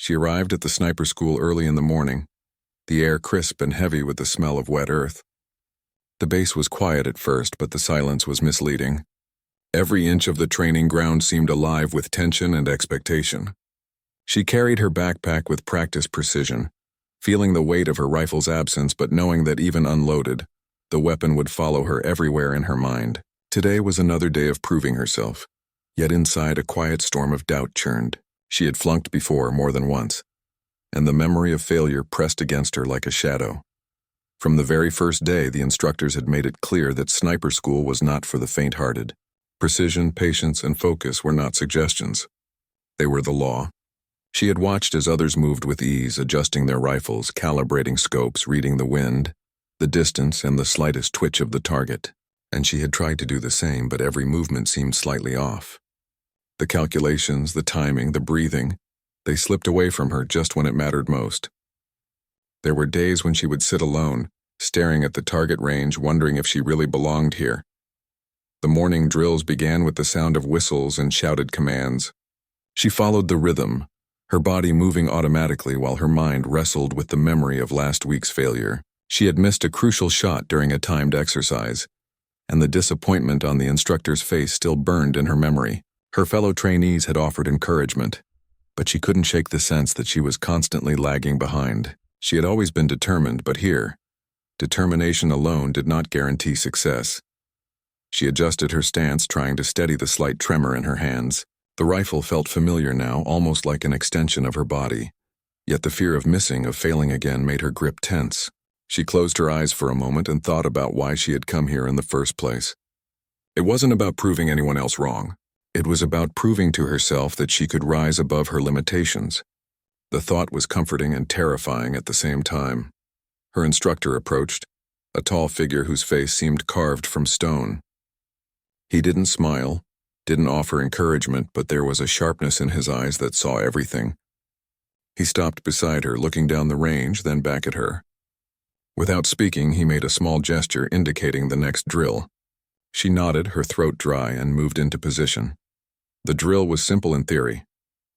She arrived at the sniper school early in the morning, the air crisp and heavy with the smell of wet earth. The base was quiet at first, but the silence was misleading. Every inch of the training ground seemed alive with tension and expectation. She carried her backpack with practiced precision, feeling the weight of her rifle's absence but knowing that even unloaded, the weapon would follow her everywhere in her mind. Today was another day of proving herself, yet inside a quiet storm of doubt churned. She had flunked before more than once, and the memory of failure pressed against her like a shadow. From the very first day, the instructors had made it clear that sniper school was not for the faint-hearted. Precision, patience, and focus were not suggestions. They were the law. She had watched as others moved with ease, adjusting their rifles, calibrating scopes, reading the wind, the distance, and the slightest twitch of the target. And she had tried to do the same, but every movement seemed slightly off. The calculations, the timing, the breathing, they slipped away from her just when it mattered most. There were days when she would sit alone, staring at the target range, wondering if she really belonged here. The morning drills began with the sound of whistles and shouted commands. She followed the rhythm, her body moving automatically while her mind wrestled with the memory of last week's failure. She had missed a crucial shot during a timed exercise, and the disappointment on the instructor's face still burned in her memory. Her fellow trainees had offered encouragement, but she couldn't shake the sense that she was constantly lagging behind. She had always been determined, but here, determination alone did not guarantee success. She adjusted her stance, trying to steady the slight tremor in her hands. The rifle felt familiar now, almost like an extension of her body. Yet the fear of missing, of failing again, made her grip tense. She closed her eyes for a moment and thought about why she had come here in the first place. It wasn't about proving anyone else wrong. It was about proving to herself that she could rise above her limitations. The thought was comforting and terrifying at the same time. Her instructor approached, a tall figure whose face seemed carved from stone. He didn't smile, didn't offer encouragement, but there was a sharpness in his eyes that saw everything. He stopped beside her, looking down the range, then back at her. Without speaking, he made a small gesture indicating the next drill. She nodded, her throat dry, and moved into position. The drill was simple in theory.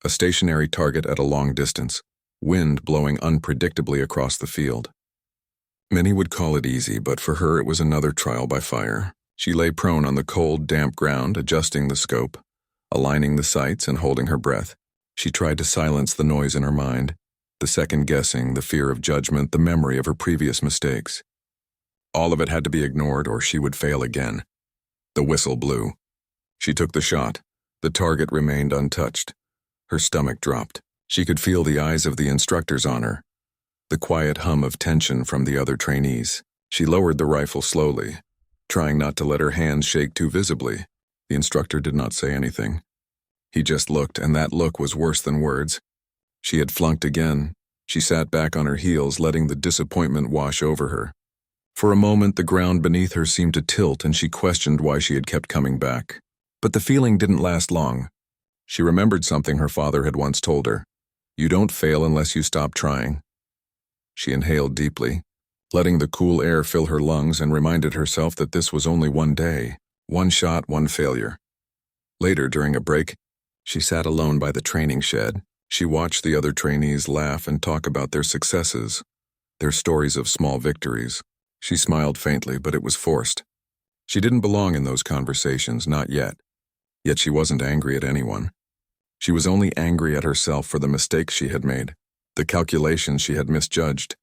A stationary target at a long distance, wind blowing unpredictably across the field. Many would call it easy, but for her it was another trial by fire. She lay prone on the cold, damp ground, adjusting the scope, aligning the sights, and holding her breath. She tried to silence the noise in her mind, the second-guessing, the fear of judgment, the memory of her previous mistakes. All of it had to be ignored or she would fail again. The whistle blew. She took the shot. The target remained untouched. Her stomach dropped. She could feel the eyes of the instructors on her, the quiet hum of tension from the other trainees. She lowered the rifle slowly, trying not to let her hands shake too visibly. The instructor did not say anything. He just looked, and that look was worse than words. She had flunked again. She sat back on her heels, letting the disappointment wash over her. For a moment, the ground beneath her seemed to tilt, and she questioned why she had kept coming back. But the feeling didn't last long. She remembered something her father had once told her. You don't fail unless you stop trying. She inhaled deeply, letting the cool air fill her lungs, and reminded herself that this was only one day, one shot, one failure. Later, during a break, she sat alone by the training shed. She watched the other trainees laugh and talk about their successes, their stories of small victories. She smiled faintly, but it was forced. She didn't belong in those conversations, not yet. Yet she wasn't angry at anyone. She was only angry at herself for the mistakes she had made, the calculations she had misjudged,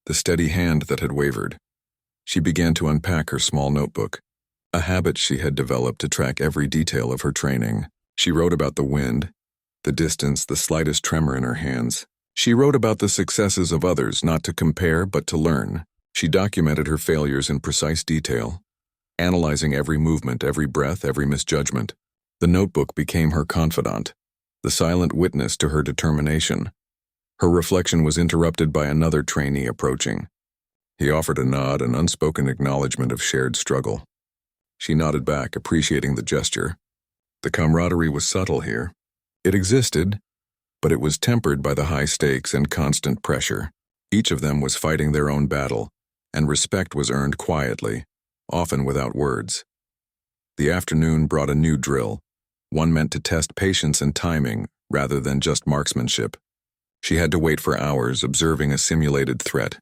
the steady hand that had wavered. She began to unpack her small notebook, a habit she had developed to track every detail of her training. She wrote about the wind, the distance, the slightest tremor in her hands. She wrote about the successes of others, not to compare but to learn. She documented her failures in precise detail, analyzing every movement, every breath, every misjudgment. The notebook became her confidant, the silent witness to her determination. Her reflection was interrupted by another trainee approaching. He offered a nod, an unspoken acknowledgement of shared struggle. She nodded back, appreciating the gesture. The camaraderie was subtle here. It existed, but it was tempered by the high stakes and constant pressure. Each of them was fighting their own battle, and respect was earned quietly, often without words. The afternoon brought a new drill, one meant to test patience and timing rather than just marksmanship. She had to wait for hours, observing a simulated threat,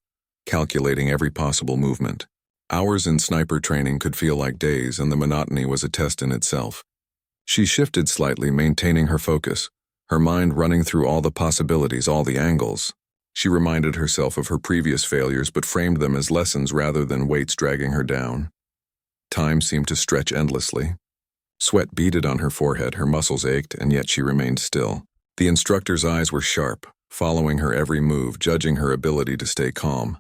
calculating every possible movement. Hours in sniper training could feel like days, and the monotony was a test in itself. She shifted slightly, maintaining her focus, her mind running through all the possibilities, all the angles. She reminded herself of her previous failures but framed them as lessons rather than weights dragging her down. Time seemed to stretch endlessly. Sweat beaded on her forehead, her muscles ached, and yet she remained still. The instructor's eyes were sharp, following her every move, judging her ability to stay calm,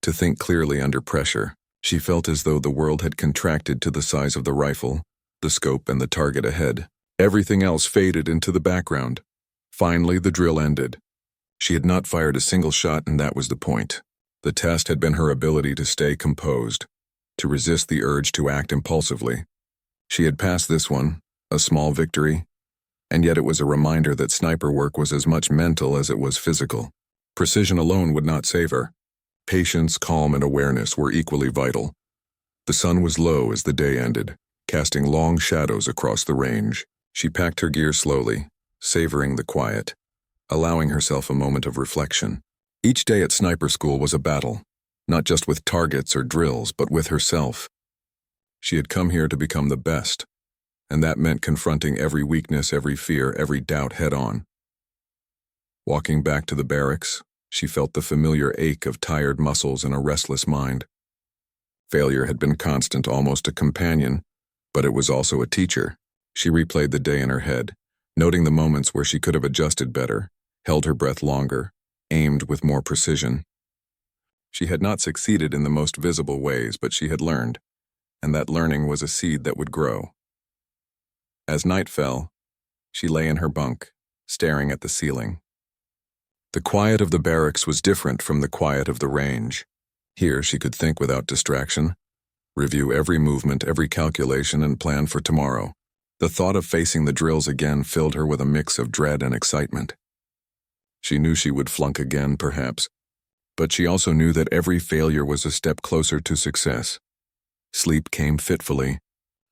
to think clearly under pressure. She felt as though the world had contracted to the size of the rifle, the scope, and the target ahead. Everything else faded into the background. Finally, the drill ended. She had not fired a single shot, and that was the point. The test had been her ability to stay composed, to resist the urge to act impulsively. She had passed this one, a small victory, and yet it was a reminder that sniper work was as much mental as it was physical. Precision alone would not save her. Patience, calm, and awareness were equally vital. The sun was low as the day ended, casting long shadows across the range. She packed her gear slowly, savoring the quiet, allowing herself a moment of reflection. Each day at sniper school was a battle, not just with targets or drills, but with herself. She had come here to become the best, and that meant confronting every weakness, every fear, every doubt head-on. Walking back to the barracks, she felt the familiar ache of tired muscles and a restless mind. Failure had been constant, almost a companion, but it was also a teacher. She replayed the day in her head, noting the moments where she could have adjusted better, held her breath longer, aimed with more precision. She had not succeeded in the most visible ways, but she had learned, and that learning was a seed that would grow. As night fell, she lay in her bunk, staring at the ceiling. The quiet of the barracks was different from the quiet of the range. Here she could think without distraction, review every movement, every calculation, and plan for tomorrow. The thought of facing the drills again filled her with a mix of dread and excitement. She knew she would flunk again, perhaps, but she also knew that every failure was a step closer to success. Sleep came fitfully,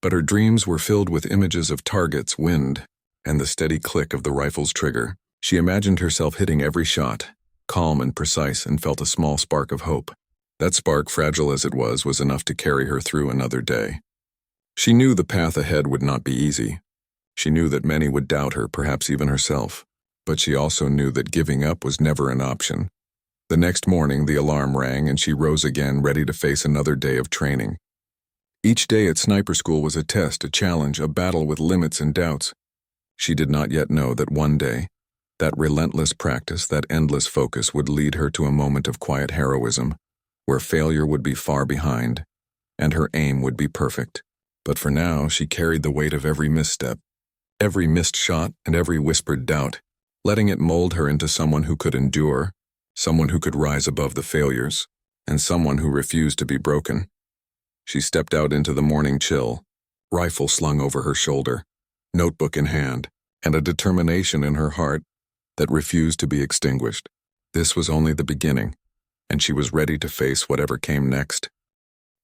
but her dreams were filled with images of targets, wind, and the steady click of the rifle's trigger. She imagined herself hitting every shot, calm and precise, and felt a small spark of hope. That spark, fragile as it was enough to carry her through another day. She knew the path ahead would not be easy. She knew that many would doubt her, perhaps even herself, but she also knew that giving up was never an option. The next morning, the alarm rang, and she rose again, ready to face another day of training. Each day at sniper school was a test, a challenge, a battle with limits and doubts. She did not yet know that one day, that relentless practice, that endless focus would lead her to a moment of quiet heroism, where failure would be far behind, and her aim would be perfect. But for now, she carried the weight of every misstep, every missed shot, and every whispered doubt, letting it mold her into someone who could endure, someone who could rise above the failures, and someone who refused to be broken. She stepped out into the morning chill, rifle slung over her shoulder, notebook in hand, and a determination in her heart that refused to be extinguished. This was only the beginning, and she was ready to face whatever came next.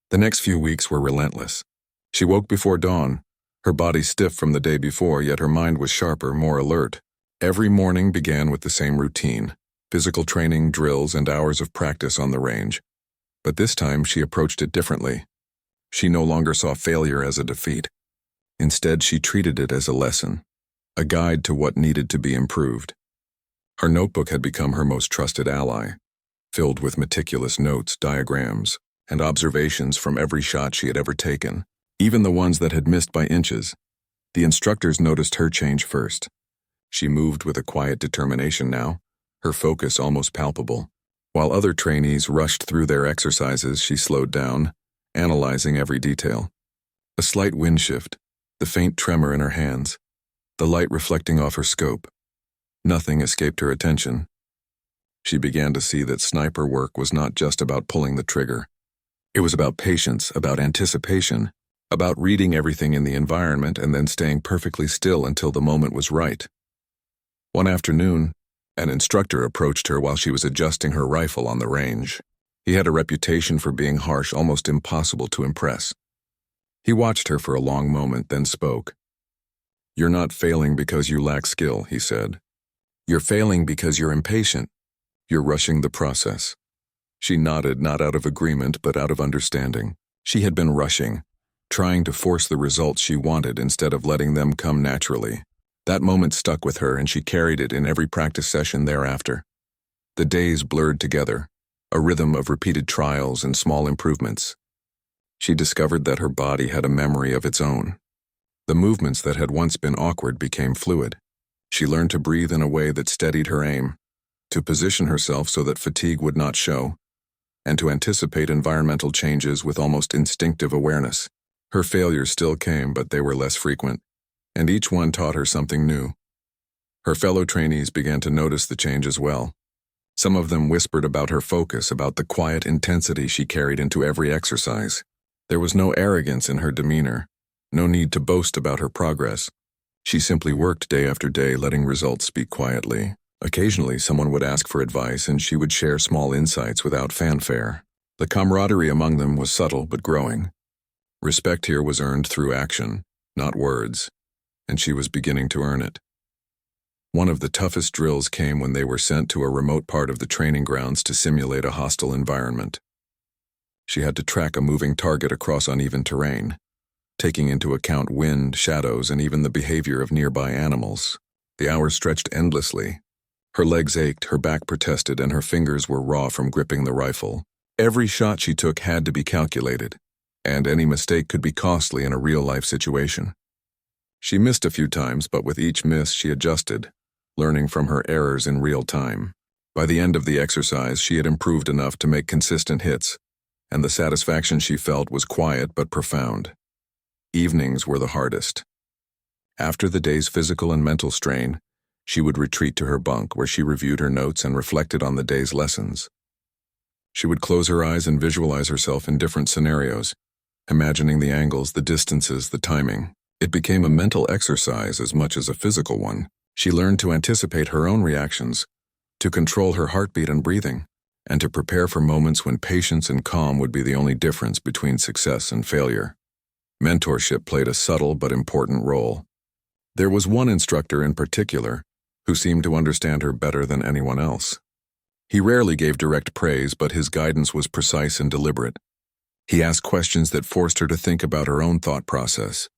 The next few weeks were relentless. She woke before dawn, her body stiff from the day before, yet her mind was sharper, more alert. Every morning began with the same routine: physical training, drills, and hours of practice on the range. But this time she approached it differently. She no longer saw failure as a defeat. Instead, she treated it as a lesson, a guide to what needed to be improved. Her notebook had become her most trusted ally, filled with meticulous notes, diagrams, and observations from every shot she had ever taken, even the ones that had missed by inches. The instructors noticed her change first. She moved with a quiet determination now, her focus almost palpable. While other trainees rushed through their exercises, she slowed down, analyzing every detail. A slight wind shift, the faint tremor in her hands, the light reflecting off her scope. Nothing escaped her attention. She began to see that sniper work was not just about pulling the trigger. It was about patience, about anticipation, about reading everything in the environment and then staying perfectly still until the moment was right. One afternoon, an instructor approached her while she was adjusting her rifle on the range. He had a reputation for being harsh, almost impossible to impress. He watched her for a long moment, then spoke. "You're not failing because you lack skill," he said. You're failing because you're impatient. You're rushing the process." She nodded, not out of agreement, but out of understanding. She had been rushing, trying to force the results she wanted instead of letting them come naturally. That moment stuck with her, and she carried it in every practice session thereafter. The days blurred together, a rhythm of repeated trials and small improvements. She discovered that her body had a memory of its own. The movements that had once been awkward became fluid. She learned to breathe in a way that steadied her aim, to position herself so that fatigue would not show, and to anticipate environmental changes with almost instinctive awareness. Her failures still came, but they were less frequent, and each one taught her something new. Her fellow trainees began to notice the change as well. Some of them whispered about her focus, about the quiet intensity she carried into every exercise. There was no arrogance in her demeanor, no need to boast about her progress. She simply worked day after day, letting results speak quietly. Occasionally, someone would ask for advice, and she would share small insights without fanfare. The camaraderie among them was subtle but growing. Respect here was earned through action, not words, and she was beginning to earn it. One of the toughest drills came when they were sent to a remote part of the training grounds to simulate a hostile environment. She had to track a moving target across uneven terrain, taking into account wind, shadows, and even the behavior of nearby animals. The hours stretched endlessly. Her legs ached, her back protested, and her fingers were raw from gripping the rifle. Every shot she took had to be calculated, and any mistake could be costly in a real-life situation. She missed a few times, but with each miss she adjusted, learning from her errors in real time. By the end of the exercise, she had improved enough to make consistent hits, and the satisfaction she felt was quiet but profound. Evenings were the hardest. After the day's physical and mental strain, she would retreat to her bunk where she reviewed her notes and reflected on the day's lessons. She would close her eyes and visualize herself in different scenarios, imagining the angles, the distances, the timing. It became a mental exercise as much as a physical one. She learned to anticipate her own reactions, to control her heartbeat and breathing, and to prepare for moments when patience and calm would be the only difference between success and failure. Mentorship played a subtle but important role. There was one instructor in particular who seemed to understand her better than anyone else. He rarely gave direct praise, but his guidance was precise and deliberate. He asked questions that forced her to think about her own thought process,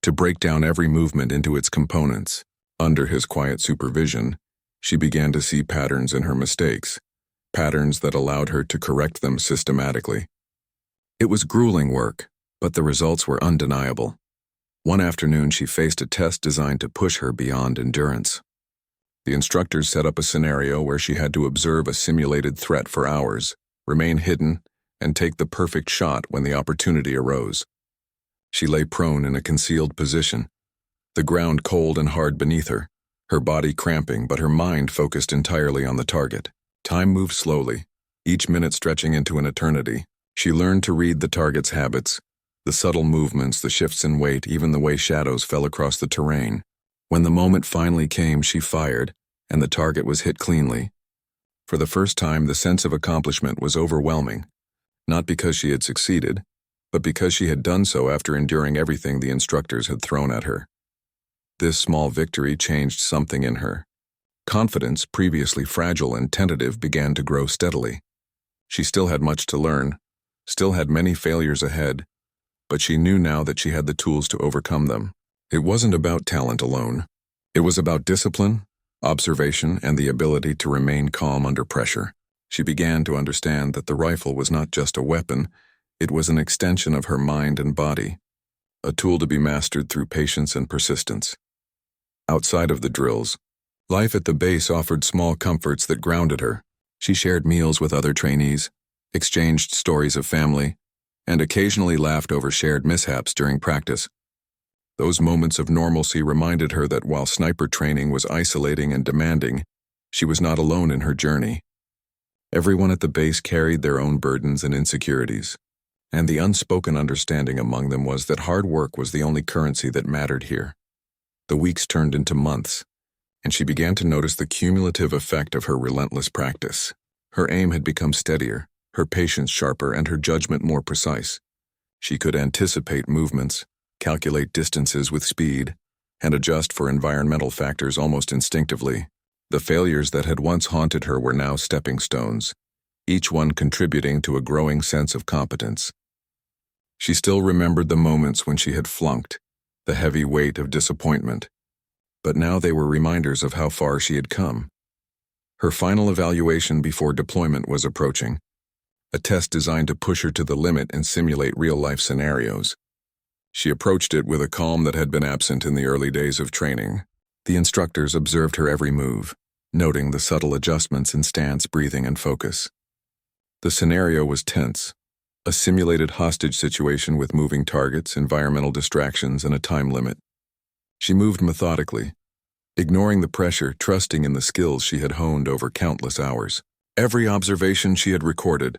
to break down every movement into its components. Under his quiet supervision, she began to see patterns in her mistakes, patterns that allowed her to correct them systematically. It was grueling work, but the results were undeniable. One afternoon, she faced a test designed to push her beyond endurance. The instructors set up a scenario where she had to observe a simulated threat for hours, remain hidden, and take the perfect shot when the opportunity arose. She lay prone in a concealed position, the ground cold and hard beneath her body cramping, but her mind focused entirely on the target. Time moved slowly, each minute stretching into an eternity. She learned to read the target's habits, the subtle movements, the shifts in weight, even the way shadows fell across the terrain. When the moment finally came, she fired, and the target was hit cleanly. For the first time, the sense of accomplishment was overwhelming, not because she had succeeded, but because she had done so after enduring everything the instructors had thrown at her. This small victory changed something in her. Confidence, previously fragile and tentative, began to grow steadily. She still had much to learn, still had many failures ahead, but she knew now that she had the tools to overcome them. It wasn't about talent alone. It was about discipline, observation, and the ability to remain calm under pressure. She began to understand that the rifle was not just a weapon, it was an extension of her mind and body, a tool to be mastered through patience and persistence. Outside of the drills, life at the base offered small comforts that grounded her. She shared meals with other trainees, exchanged stories of family, and occasionally laughed over shared mishaps during practice. Those moments of normalcy reminded her that while sniper training was isolating and demanding, she was not alone in her journey. Everyone at the base carried their own burdens and insecurities, and the unspoken understanding among them was that hard work was the only currency that mattered here. The weeks turned into months, and she began to notice the cumulative effect of her relentless practice. Her aim had become steadier, her patience sharper, and her judgment more precise. She could anticipate movements, calculate distances with speed, and adjust for environmental factors almost instinctively. The failures that had once haunted her were now stepping stones, each one contributing to a growing sense of competence. She still remembered the moments when she had flunked, the heavy weight of disappointment, but now they were reminders of how far she had come. Her final evaluation before deployment was approaching, a test designed to push her to the limit and simulate real-life scenarios. She approached it with a calm that had been absent in the early days of training. The instructors observed her every move, noting the subtle adjustments in stance, breathing, and focus. The scenario was tense, a simulated hostage situation with moving targets, environmental distractions, and a time limit. She moved methodically, ignoring the pressure, trusting in the skills she had honed over countless hours. Every observation she had recorded,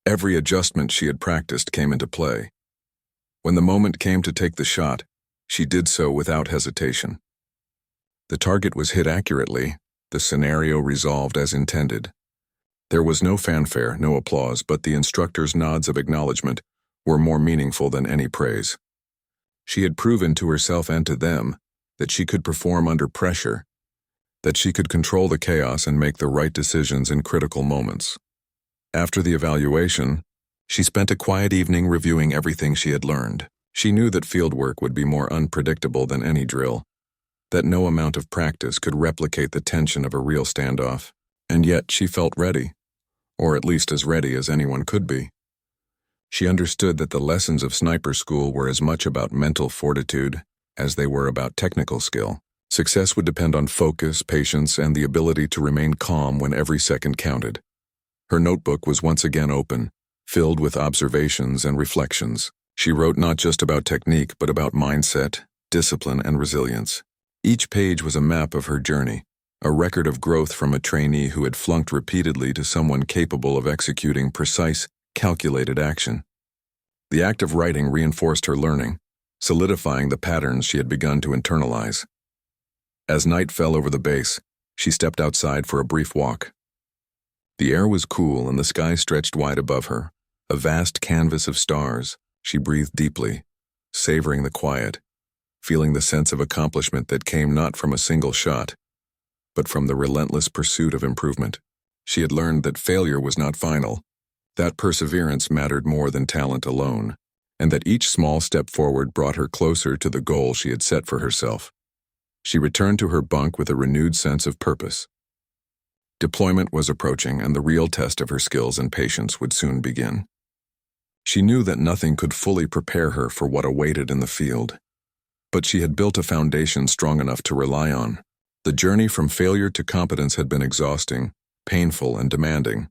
every adjustment she had practiced came into play. When the moment came to take the shot, she did so without hesitation. The target was hit accurately, the scenario resolved as intended. There was no fanfare, no applause, but the instructor's nods of acknowledgement were more meaningful than any praise. She had proven to herself and to them that she could perform under pressure, that she could control the chaos and make the right decisions in critical moments. After the evaluation, she spent a quiet evening reviewing everything she had learned. She knew that fieldwork would be more unpredictable than any drill, that no amount of practice could replicate the tension of a real standoff, and yet she felt ready, or at least as ready as anyone could be. She understood that the lessons of sniper school were as much about mental fortitude as they were about technical skill. Success would depend on focus, patience, and the ability to remain calm when every second counted. Her notebook was once again open, filled with observations and reflections. She wrote not just about technique, but about mindset, discipline, and resilience. Each page was a map of her journey, a record of growth from a trainee who had flunked repeatedly to someone capable of executing precise, calculated action. The act of writing reinforced her learning, solidifying the patterns she had begun to internalize. As night fell over the base, she stepped outside for a brief walk. The air was cool and the sky stretched wide above her, a vast canvas of stars. She breathed deeply, savoring the quiet, feeling the sense of accomplishment that came not from a single shot, but from the relentless pursuit of improvement. She had learned that failure was not final, that perseverance mattered more than talent alone, and that each small step forward brought her closer to the goal she had set for herself. She returned to her bunk with a renewed sense of purpose. Deployment was approaching, and the real test of her skills and patience would soon begin. She knew that nothing could fully prepare her for what awaited in the field, but she had built a foundation strong enough to rely on. The journey from failure to competence had been exhausting, painful, and demanding,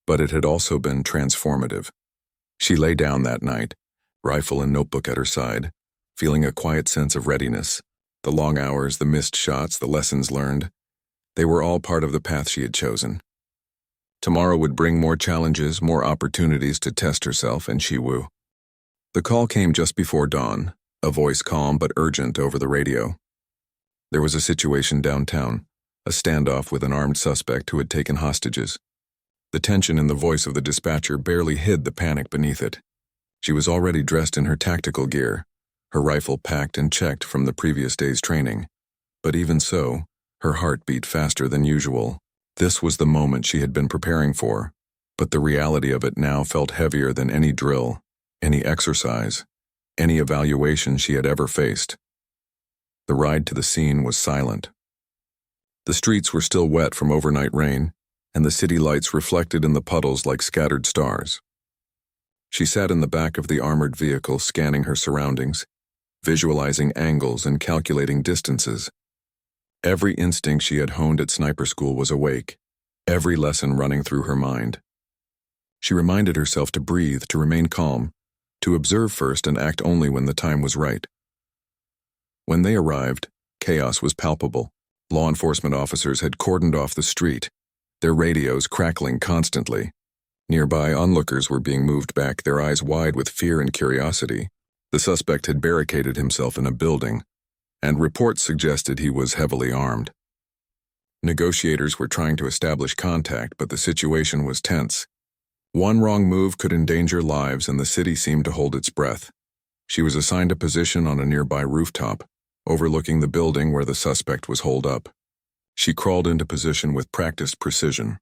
but it had also been transformative. She lay down that night, rifle and notebook at her side, feeling a quiet sense of readiness. The long hours, the missed shots, the lessons learned, they were all part of the path she had chosen. Tomorrow would bring more challenges, more opportunities to test herself and Shiwu. The call came just before dawn, a voice calm but urgent over the radio. There was a situation downtown, a standoff with an armed suspect who had taken hostages. The tension in the voice of the dispatcher barely hid the panic beneath it. She was already dressed in her tactical gear, her rifle packed and checked from the previous day's training. But even so, her heart beat faster than usual. This was the moment she had been preparing for, but the reality of it now felt heavier than any drill, any exercise, any evaluation she had ever faced. The ride to the scene was silent. The streets were still wet from overnight rain, and the city lights reflected in the puddles like scattered stars. She sat in the back of the armored vehicle, scanning her surroundings, visualizing angles and calculating distances. Every instinct she had honed at sniper school was awake, every lesson running through her mind. She reminded herself to breathe, to remain calm, to observe first and act only when the time was right. When they arrived, chaos was palpable. Law enforcement officers had cordoned off the street, their radios crackling constantly. Nearby, onlookers were being moved back, their eyes wide with fear and curiosity. The suspect had barricaded himself in a building, and reports suggested he was heavily armed. Negotiators were trying to establish contact, but the situation was tense. One wrong move could endanger lives, and the city seemed to hold its breath. She was assigned a position on a nearby rooftop, overlooking the building where the suspect was holed up. She crawled into position with practiced precision,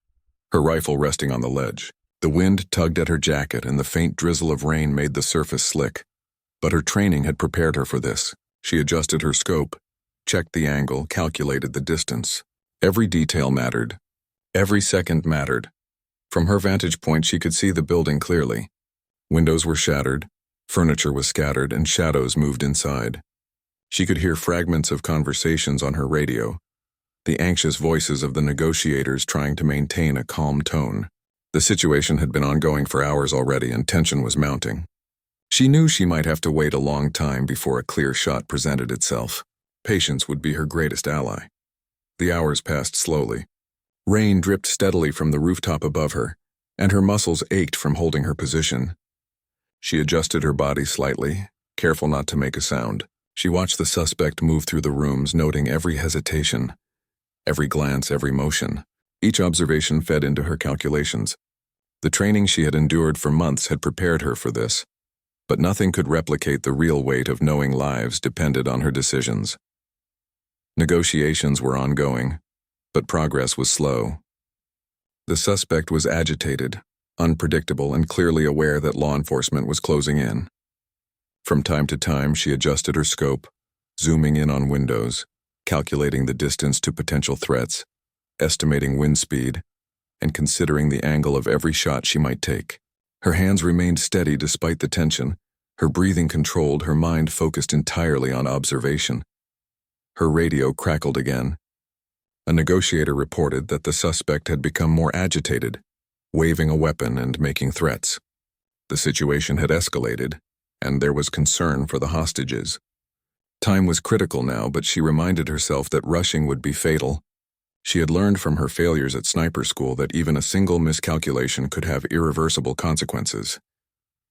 her rifle resting on the ledge. The wind tugged at her jacket and the faint drizzle of rain made the surface slick. But her training had prepared her for this. She adjusted her scope, checked the angle, calculated the distance. Every detail mattered. Every second mattered. From her vantage point, she could see the building clearly. Windows were shattered, furniture was scattered, and shadows moved inside. She could hear fragments of conversations on her radio, the anxious voices of the negotiators trying to maintain a calm tone. The situation had been ongoing for hours already, and tension was mounting. She knew she might have to wait a long time before a clear shot presented itself. Patience would be her greatest ally. The hours passed slowly. Rain dripped steadily from the rooftop above her, and her muscles ached from holding her position. She adjusted her body slightly, careful not to make a sound. She watched the suspect move through the rooms, noting every hesitation, every glance, every motion. Each observation fed into her calculations. The training she had endured for months had prepared her for this, but nothing could replicate the real weight of knowing lives depended on her decisions. Negotiations were ongoing, but progress was slow. The suspect was agitated, unpredictable, and clearly aware that law enforcement was closing in. From time to time, she adjusted her scope, zooming in on windows, calculating the distance to potential threats, estimating wind speed, and considering the angle of every shot she might take. Her hands remained steady despite the tension, her breathing controlled, her mind focused entirely on observation. Her radio crackled again. A negotiator reported that the suspect had become more agitated, waving a weapon and making threats. The situation had escalated, and there was concern for the hostages. Time was critical now, but she reminded herself that rushing would be fatal. She had learned from her failures at sniper school that even a single miscalculation could have irreversible consequences.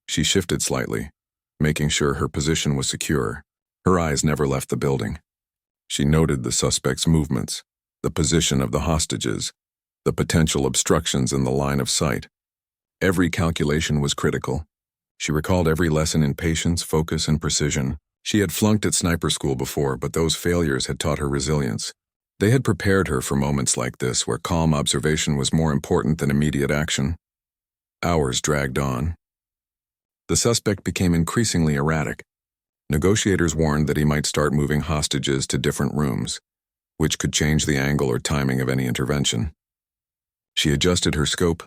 She shifted slightly, making sure her position was secure. Her eyes never left the building. She noted the suspect's movements, the position of the hostages, the potential obstructions in the line of sight. Every calculation was critical. She recalled every lesson in patience, focus, and precision. She had flunked at sniper school before, but those failures had taught her resilience. They had prepared her for moments like this, where calm observation was more important than immediate action. Hours dragged on. The suspect became increasingly erratic. Negotiators warned that he might start moving hostages to different rooms, which could change the angle or timing of any intervention. She adjusted her scope,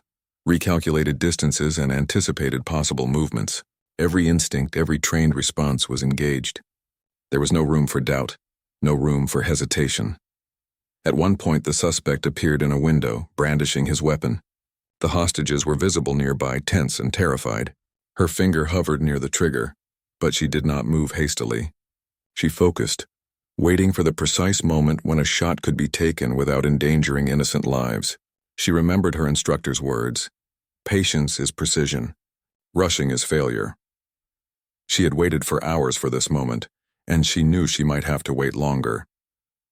recalculated distances, and anticipated possible movements. Every instinct, every trained response was engaged. There was no room for doubt, no room for hesitation. At one point, the suspect appeared in a window, brandishing his weapon. The hostages were visible nearby, tense and terrified. Her finger hovered near the trigger, but she did not move hastily. She focused, waiting for the precise moment when a shot could be taken without endangering innocent lives. She remembered her instructor's words: "Patience is precision. Rushing is failure." She had waited for hours for this moment, and she knew she might have to wait longer.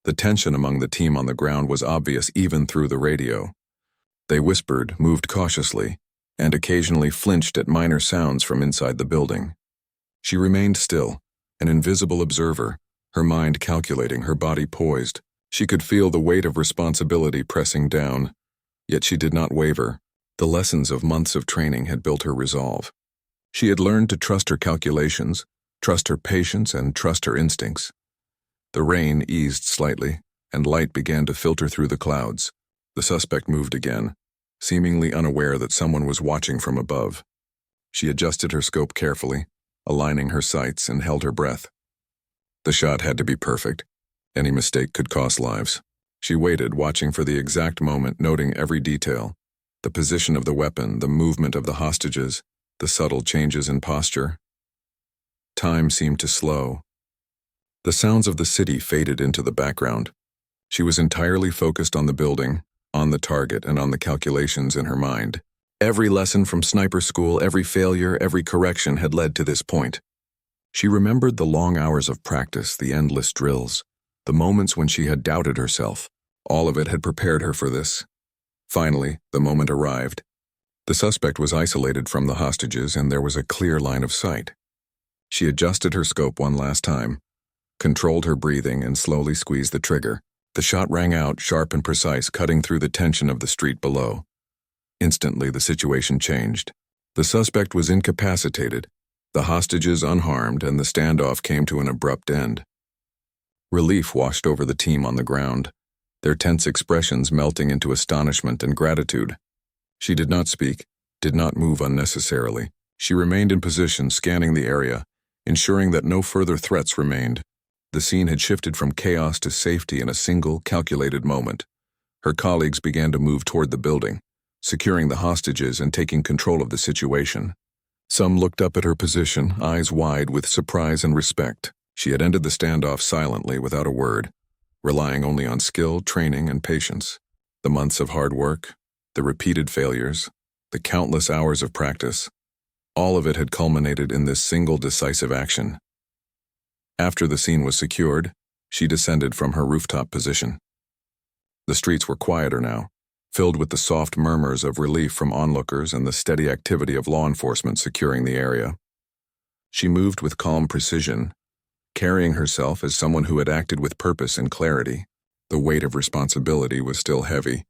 The tension among the team on the ground was obvious even through the radio. They whispered, moved cautiously, and occasionally flinched at minor sounds from inside the building. She remained still, an invisible observer, her mind calculating, her body poised. She could feel the weight of responsibility pressing down, yet she did not waver. The lessons of months of training had built her resolve. She had learned to trust her calculations, trust her patience, and trust her instincts. The rain eased slightly, and light began to filter through the clouds. The suspect moved again, seemingly unaware that someone was watching from above. She adjusted her scope carefully, aligning her sights, and held her breath. The shot had to be perfect. Any mistake could cost lives. She waited, watching for the exact moment, noting every detail: the position of the weapon, the movement of the hostages, the subtle changes in posture. Time seemed to slow. The sounds of the city faded into the background. She was entirely focused on the building, on the target, and on the calculations in her mind. Every lesson from sniper school, every failure, every correction had led to this point. She remembered the long hours of practice, the endless drills, the moments when she had doubted herself. All of it had prepared her for this. Finally, the moment arrived. The suspect was isolated from the hostages, and there was a clear line of sight. She adjusted her scope one last time, controlled her breathing, and slowly squeezed the trigger. The shot rang out, sharp and precise, cutting through the tension of the street below. Instantly, the situation changed. The suspect was incapacitated, the hostages unharmed, and the standoff came to an abrupt end. Relief washed over the team on the ground, their tense expressions melting into astonishment and gratitude. She did not speak, did not move unnecessarily. She remained in position, scanning the area, ensuring that no further threats remained. The scene had shifted from chaos to safety in a single, calculated moment. Her colleagues began to move toward the building, securing the hostages and taking control of the situation. Some looked up at her position, eyes wide with surprise and respect. She had ended the standoff silently, without a word, relying only on skill, training, and patience. The months of hard work, the repeated failures, the countless hours of practice, all of it had culminated in this single decisive action. After the scene was secured, she descended from her rooftop position. The streets were quieter now, filled with the soft murmurs of relief from onlookers and the steady activity of law enforcement securing the area. She moved with calm precision, carrying herself as someone who had acted with purpose and clarity. The weight of responsibility was still heavy,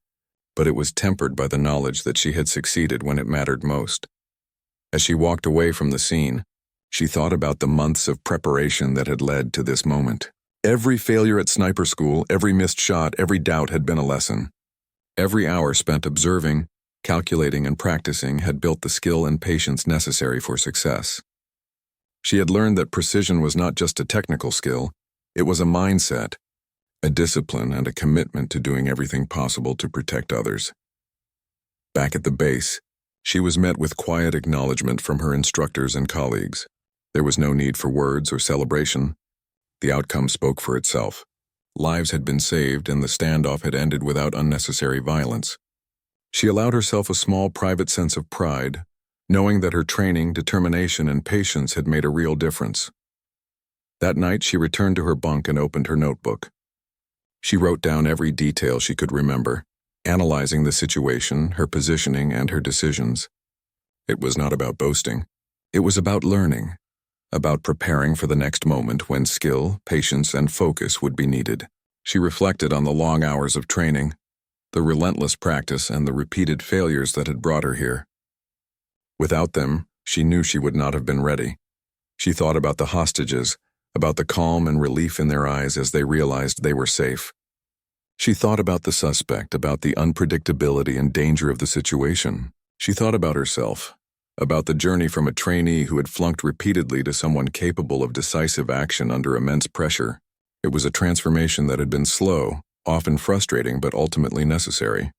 but it was tempered by the knowledge that she had succeeded when it mattered most. As she walked away from the scene, she thought about the months of preparation that had led to this moment. Every failure at sniper school, every missed shot, every doubt had been a lesson. Every hour spent observing, calculating, and practicing had built the skill and patience necessary for success. She had learned that precision was not just a technical skill, it was a mindset, a discipline, and a commitment to doing everything possible to protect others. Back at the base, she was met with quiet acknowledgement from her instructors and colleagues. There was no need for words or celebration. The outcome spoke for itself. Lives had been saved, and the standoff had ended without unnecessary violence. She allowed herself a small private sense of pride, knowing that her training, determination, and patience had made a real difference. That night, she returned to her bunk and opened her notebook. She wrote down every detail she could remember, analyzing the situation, her positioning, and her decisions. It was not about boasting. It was about learning, about preparing for the next moment when skill, patience, and focus would be needed. She reflected on the long hours of training, the relentless practice, and the repeated failures that had brought her here. Without them, she knew she would not have been ready. She thought about the hostages, about the calm and relief in their eyes as they realized they were safe. She thought about the suspect, about the unpredictability and danger of the situation. She thought about herself, about the journey from a trainee who had flunked repeatedly to someone capable of decisive action under immense pressure. It was a transformation that had been slow, often frustrating, but ultimately necessary.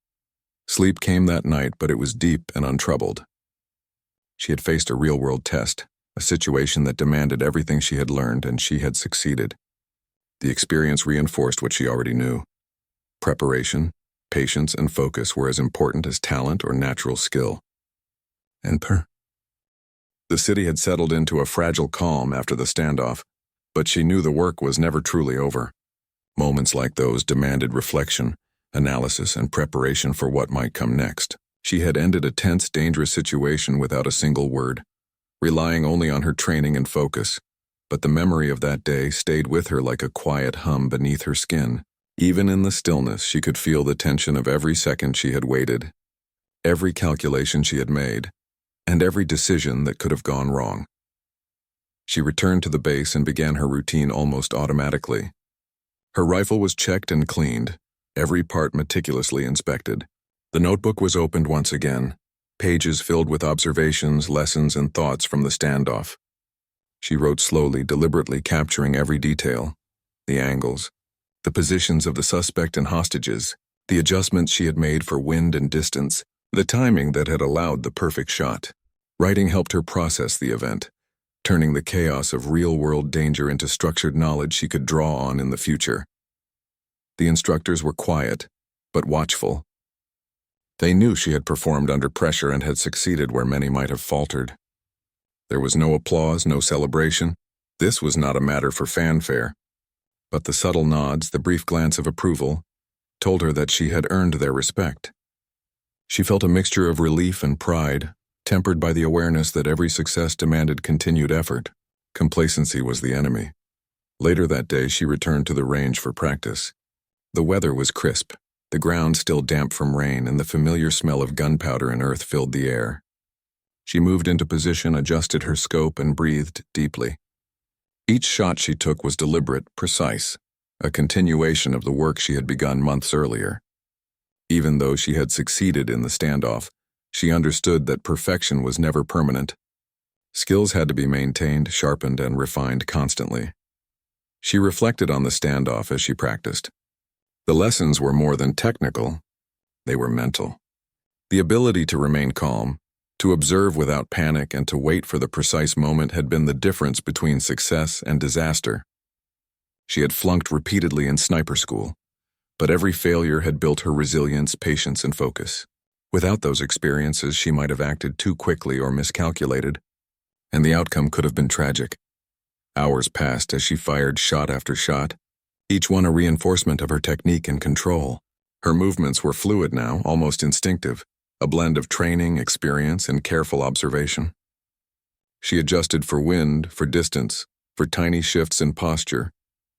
Sleep came that night, but it was deep and untroubled. She had faced a real-world test, a situation that demanded everything she had learned, and she had succeeded. The experience reinforced what she already knew. Preparation, patience, and focus were as important as talent or natural skill. The city had settled into a fragile calm after the standoff, but she knew the work was never truly over. Moments like those demanded reflection, analysis, and preparation for what might come next. She had ended a tense, dangerous situation without a single word, relying only on her training and focus, but the memory of that day stayed with her like a quiet hum beneath her skin. Even in the stillness, she could feel the tension of every second she had waited, every calculation she had made, and every decision that could have gone wrong. She returned to the base and began her routine almost automatically. Her rifle was checked and cleaned, every part meticulously inspected. The notebook was opened once again, pages filled with observations, lessons, and thoughts from the standoff. She wrote slowly, deliberately capturing every detail, the angles, the positions of the suspect and hostages, the adjustments she had made for wind and distance, the timing that had allowed the perfect shot. Writing helped her process the event, turning the chaos of real-world danger into structured knowledge she could draw on in the future. The instructors were quiet, but watchful. They knew she had performed under pressure and had succeeded where many might have faltered. There was no applause, no celebration. This was not a matter for fanfare. But the subtle nods, the brief glance of approval, told her that she had earned their respect. She felt a mixture of relief and pride, tempered by the awareness that every success demanded continued effort. Complacency was the enemy. Later that day, she returned to the range for practice. The weather was crisp, the ground still damp from rain, and the familiar smell of gunpowder and earth filled the air. She moved into position, adjusted her scope, and breathed deeply. Each shot she took was deliberate, precise, a continuation of the work she had begun months earlier. Even though she had succeeded in the standoff, she understood that perfection was never permanent. Skills had to be maintained, sharpened, and refined constantly. She reflected on the standoff as she practiced. The lessons were more than technical, they were mental. The ability to remain calm, to observe without panic, and to wait for the precise moment had been the difference between success and disaster. She had flunked repeatedly in sniper school, but every failure had built her resilience, patience, and focus. Without those experiences, she might have acted too quickly or miscalculated, and the outcome could have been tragic. Hours passed as she fired shot after shot, each one a reinforcement of her technique and control. Her movements were fluid now, almost instinctive, a blend of training, experience, and careful observation. She adjusted for wind, for distance, for tiny shifts in posture,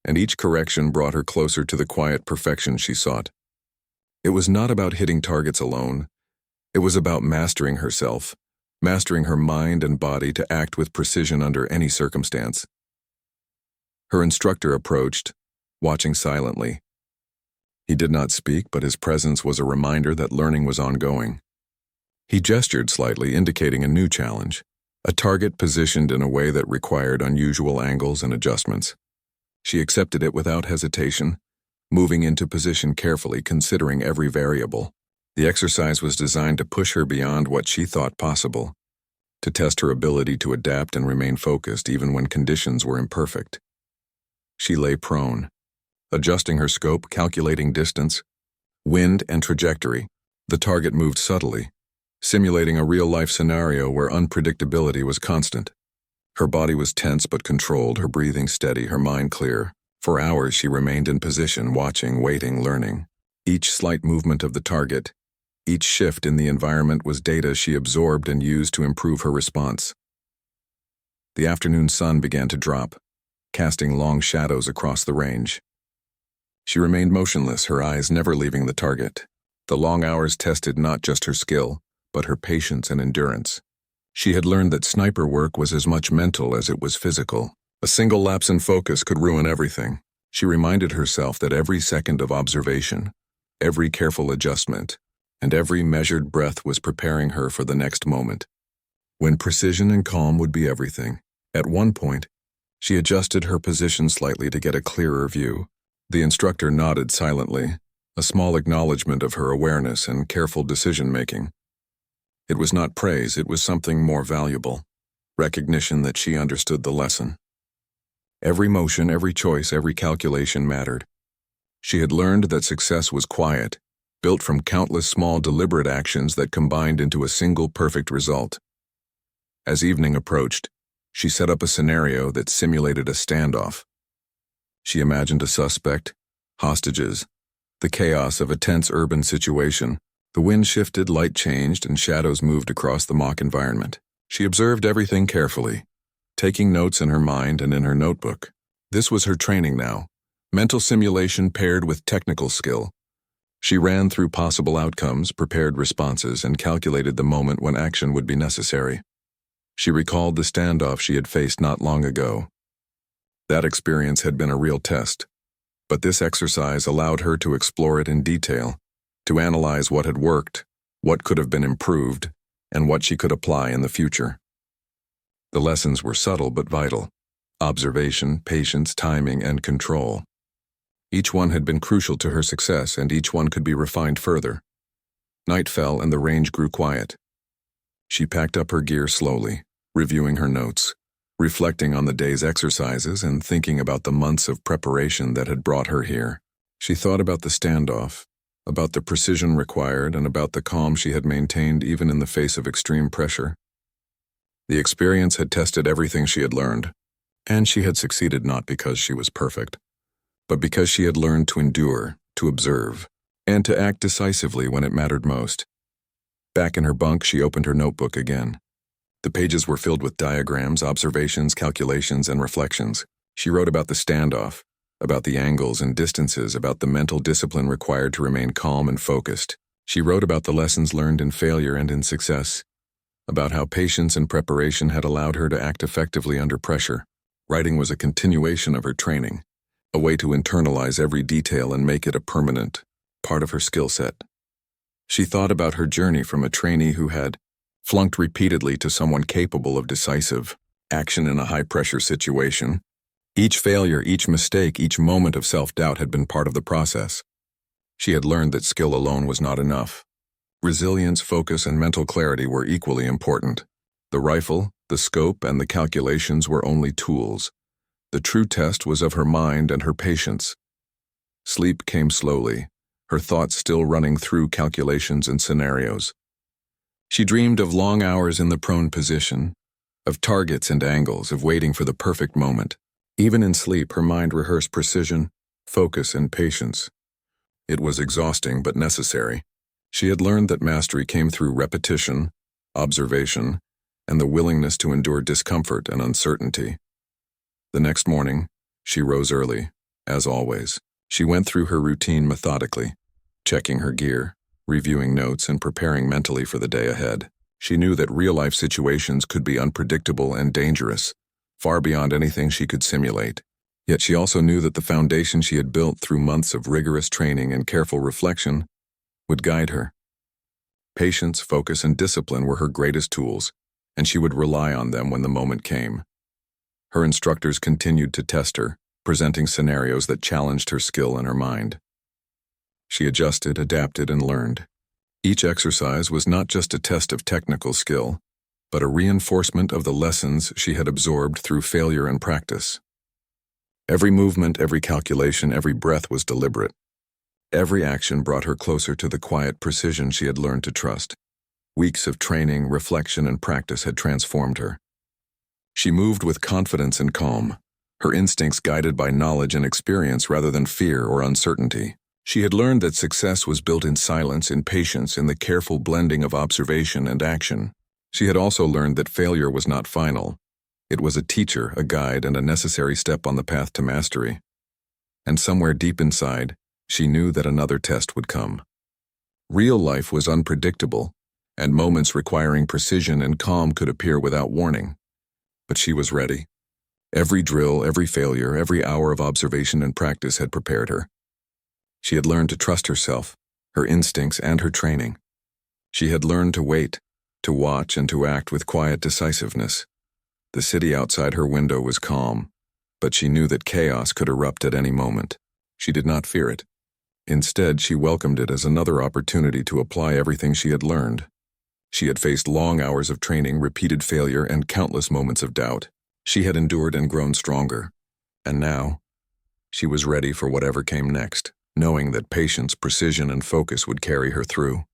and each correction brought her closer to the quiet perfection she sought. It was not about hitting targets alone. It was about mastering herself, mastering her mind and body to act with precision under any circumstance. Her instructor approached, watching silently. He did not speak, but his presence was a reminder that learning was ongoing. He gestured slightly, indicating a new challenge, a target positioned in a way that required unusual angles and adjustments. She accepted it without hesitation, moving into position carefully, considering every variable. The exercise was designed to push her beyond what she thought possible, to test her ability to adapt and remain focused even when conditions were imperfect. She lay prone, adjusting her scope, calculating distance, wind, and trajectory. The target moved subtly, simulating a real-life scenario where unpredictability was constant. Her body was tense but controlled, her breathing steady, her mind clear. For hours she remained in position, watching, waiting, learning. Each slight movement of the target, each shift in the environment was data she absorbed and used to improve her response. The afternoon sun began to drop, casting long shadows across the range. She remained motionless, her eyes never leaving the target. The long hours tested not just her skill, but her patience and endurance. She had learned that sniper work was as much mental as it was physical. A single lapse in focus could ruin everything. She reminded herself that every second of observation, every careful adjustment, and every measured breath was preparing her for the next moment, when precision and calm would be everything. At one point, she adjusted her position slightly to get a clearer view. The instructor nodded silently, a small acknowledgement of her awareness and careful decision-making. It was not praise, it was something more valuable, recognition that she understood the lesson. Every motion, every choice, every calculation mattered. She had learned that success was quiet, built from countless small deliberate actions that combined into a single perfect result. As evening approached, she set up a scenario that simulated a standoff. She imagined a suspect, hostages, the chaos of a tense urban situation. The wind shifted, light changed, and shadows moved across the mock environment. She observed everything carefully, taking notes in her mind and in her notebook. This was her training now, mental simulation paired with technical skill. She ran through possible outcomes, prepared responses, and calculated the moment when action would be necessary. She recalled the standoff she had faced not long ago. That experience had been a real test, but this exercise allowed her to explore it in detail, to analyze what had worked, what could have been improved, and what she could apply in the future. The lessons were subtle but vital: observation, patience, timing, and control. Each one had been crucial to her success, and each one could be refined further. Night fell and the range grew quiet. She packed up her gear slowly, reviewing her notes, reflecting on the day's exercises and thinking about the months of preparation that had brought her here. She thought about the standoff, about the precision required, and about the calm she had maintained even in the face of extreme pressure. The experience had tested everything she had learned, and she had succeeded not because she was perfect, but because she had learned to endure, to observe, and to act decisively when it mattered most. Back in her bunk, she opened her notebook again. The pages were filled with diagrams, observations, calculations, and reflections. She wrote about the standoff, about the angles and distances, about the mental discipline required to remain calm and focused. She wrote about the lessons learned in failure and in success, about how patience and preparation had allowed her to act effectively under pressure. Writing was a continuation of her training, a way to internalize every detail and make it a permanent part of her skill set. She thought about her journey from a trainee who had flunked repeatedly to someone capable of decisive action in a high-pressure situation. Each failure, each mistake, each moment of self-doubt had been part of the process. She had learned that skill alone was not enough. Resilience, focus, and mental clarity were equally important. The rifle, the scope, and the calculations were only tools. The true test was of her mind and her patience. Sleep came slowly, her thoughts still running through calculations and scenarios. She dreamed of long hours in the prone position, of targets and angles, of waiting for the perfect moment. Even in sleep, her mind rehearsed precision, focus, and patience. It was exhausting but necessary. She had learned that mastery came through repetition, observation, and the willingness to endure discomfort and uncertainty. The next morning, she rose early, as always. She went through her routine methodically, checking her gear, reviewing notes, and preparing mentally for the day ahead. She knew that real-life situations could be unpredictable and dangerous, far beyond anything she could simulate. Yet she also knew that the foundation she had built through months of rigorous training and careful reflection would guide her. Patience, focus, and discipline were her greatest tools, and she would rely on them when the moment came. Her instructors continued to test her, presenting scenarios that challenged her skill and her mind. She adjusted, adapted, and learned. Each exercise was not just a test of technical skill, but a reinforcement of the lessons she had absorbed through failure and practice. Every movement, every calculation, every breath was deliberate. Every action brought her closer to the quiet precision she had learned to trust. Weeks of training, reflection, and practice had transformed her. She moved with confidence and calm, her instincts guided by knowledge and experience rather than fear or uncertainty. She had learned that success was built in silence, in patience, in the careful blending of observation and action. She had also learned that failure was not final. It was a teacher, a guide, and a necessary step on the path to mastery. And somewhere deep inside, she knew that another test would come. Real life was unpredictable, and moments requiring precision and calm could appear without warning. But she was ready. Every drill, every failure, every hour of observation and practice had prepared her. She had learned to trust herself, her instincts, and her training. She had learned to wait, to watch, and to act with quiet decisiveness. The city outside her window was calm, but she knew that chaos could erupt at any moment. She did not fear it. Instead, she welcomed it as another opportunity to apply everything she had learned. She had faced long hours of training, repeated failure, and countless moments of doubt. She had endured and grown stronger. And now, she was ready for whatever came next, knowing that patience, precision, and focus would carry her through.